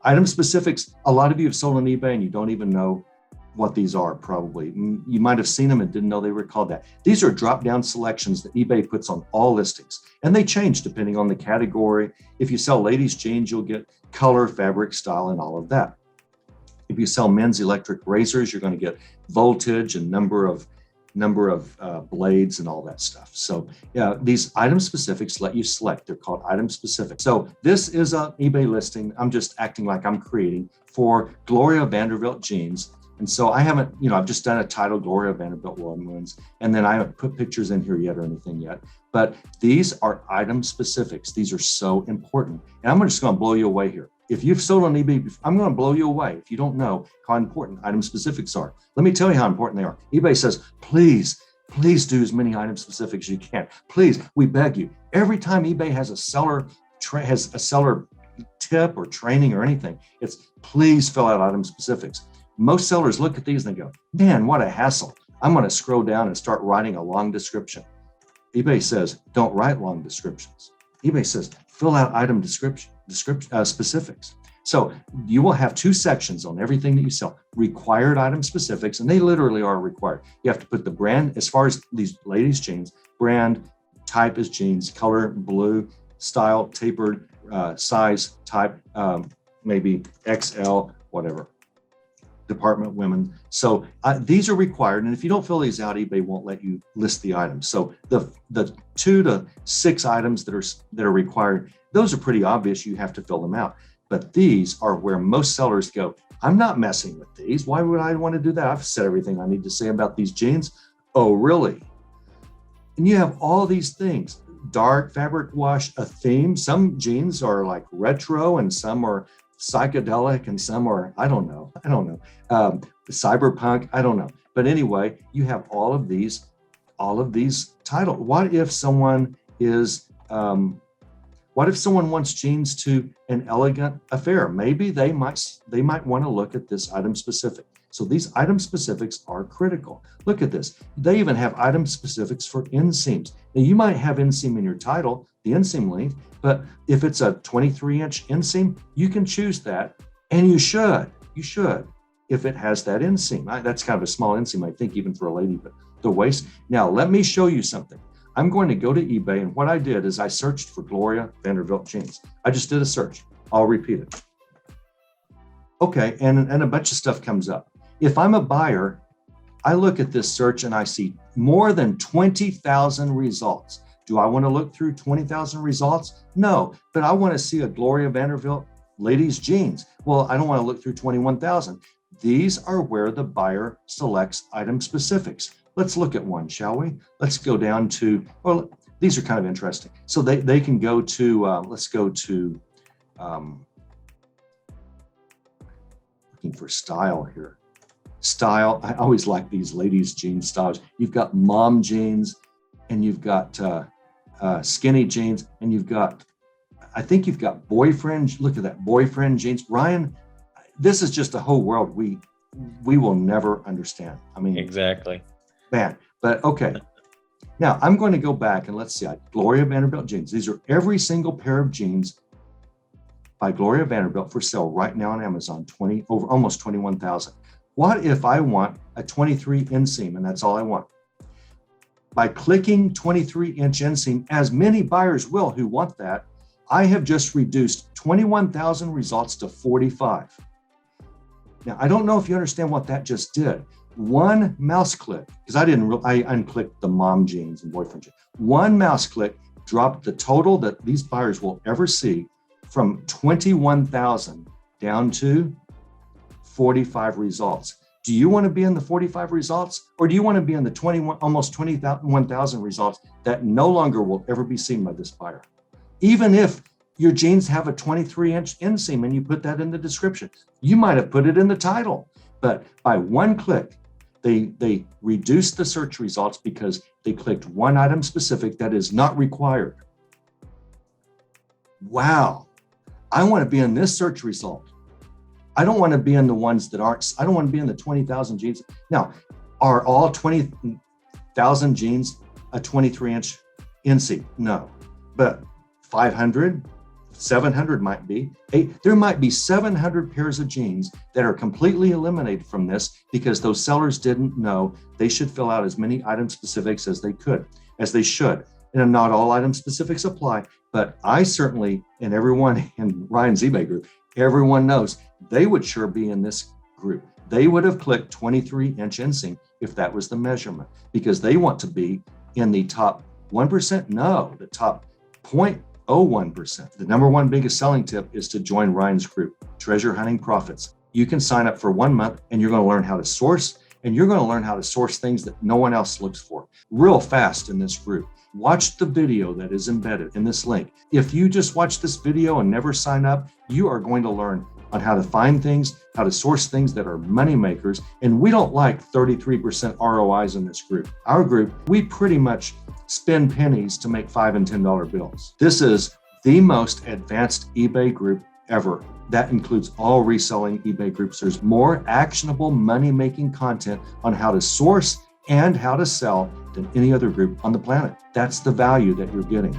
Item specifics, a lot of you have sold on eBay and you don't even know what these are probably. You might have seen them and didn't know they were called that. These are drop-down selections that eBay puts on all listings, and they change depending on the category. If you sell ladies jeans, you'll get color, fabric, style, and all of that. If you sell men's electric razors, you're going to get voltage and number of blades and all that stuff. So yeah, these item specifics let you select. They're called item specific. So this is an eBay listing. I'm just acting like I'm creating for Gloria Vanderbilt jeans. And so I haven't, I've just done a title, Gloria Vanderbilt Women's, and then I haven't put pictures in here yet or anything yet. But these are item specifics. These are so important. And I'm just going to blow you away here. If you've sold on eBay, I'm going to blow you away if you don't know how important item specifics are. Let me tell you how important they are. eBay says, please do as many item specifics as you can. Please, we beg you. Every time eBay has a seller tip or training or anything, it's please fill out item specifics. Most sellers look at these and they go, man, what a hassle. I'm going to scroll down and start writing a long description. eBay says, don't write long descriptions. eBay says, fill out item specifics. So you will have two sections on everything that you sell, required item specifics, and they literally are required. You have to put the brand, as far as these ladies jeans, brand, type is jeans, color, blue, style, tapered, size, type, maybe XL, whatever. Department women. So these are required. And if you don't fill these out, eBay won't let you list the items. So the 2 to 6 items that are required, those are pretty obvious. You have to fill them out. But these are where most sellers go, I'm not messing with these. Why would I want to do that? I've said everything I need to say about these jeans. Oh, really? And you have all these things, dark fabric wash, a theme. Some jeans are like retro and some are psychedelic and some are, I don't know, cyberpunk, I don't know. But anyway, you have all of these titles. What if someone wants jeans to an elegant affair? Maybe they might want to look at this item specific. So these item specifics are critical. Look at this. They even have item specifics for inseams. Now you might have inseam in your title, the inseam length, but if it's a 23-inch inseam, you can choose that, and you should, if it has that inseam. That's kind of a small inseam, I think, even for a lady, but the waist. Now, let me show you something. I'm going to go to eBay, and what I did is I searched for Gloria Vanderbilt jeans. I just did a search. I'll repeat it. Okay, and a bunch of stuff comes up. If I'm a buyer, I look at this search and I see more than 20,000 results. Do I want to look through 20,000 results? No, but I want to see a Gloria Vanderbilt ladies jeans. Well, I don't want to look through 21,000. These are where the buyer selects item specifics. Let's look at one, shall we? Let's go down to, well, these are kind of interesting. So they can go to, let's go to, looking for style here. Style, I always like these ladies jeans styles. You've got mom jeans and you've got skinny jeans, and I think you've got boyfriend. Look at that, boyfriend jeans. Ryan, this is just a whole world we will never understand. I mean, exactly. Man, but okay. Now I'm going to go back and let's see. Gloria Vanderbilt jeans. These are every single pair of jeans by Gloria Vanderbilt for sale right now on Amazon. Almost 21,000. What if I want a 23 inseam and that's all I want? By clicking 23-inch inseam, as many buyers will who want that, I have just reduced 21,000 results to 45. Now, I don't know if you understand what that just did. One mouse click, because I unclicked the mom jeans and boyfriend jeans. One mouse click dropped the total that these buyers will ever see from 21,000 down to 45 results. Do you want to be in the 45 results, or do you want to be in the almost 21,000 results that no longer will ever be seen by this buyer? Even if your jeans have a 23-inch inseam and you put that in the description, you might have put it in the title, but by one click, they reduced the search results because they clicked one item specific that is not required. Wow, I want to be in this search result. I don't want to be in the ones that aren't, I don't want to be in the 20,000 jeans. Now, are all 20,000 jeans a 23-inch inseam? No, but 500, 700 might be. There might be 700 pairs of jeans that are completely eliminated from this because those sellers didn't know they should fill out as many item specifics as they should. And not all item specifics apply, but I certainly, and everyone in Ryan's eBay group, everyone knows they would sure be in this group. They would have clicked 23-inch inseam if that was the measurement, because they want to be in the top 1%? No, the top 0.01%. The number one biggest selling tip is to join Ryan's group, Treasure Hunting Profits. You can sign up for 1 month and you're going to learn how to source, and you're going to learn how to source things that no one else looks for real fast in this group. Watch the video that is embedded in this link. If you just watch this video and never sign up, you are going to learn on how to find things, how to source things that are money makers. And we don't like 33% ROIs in this group. Our group, we pretty much spend pennies to make $5 and $10 bills. This is the most advanced eBay group ever. That includes all reselling eBay groups. There's more actionable money-making content on how to source and how to sell than any other group on the planet. That's the value that you're getting.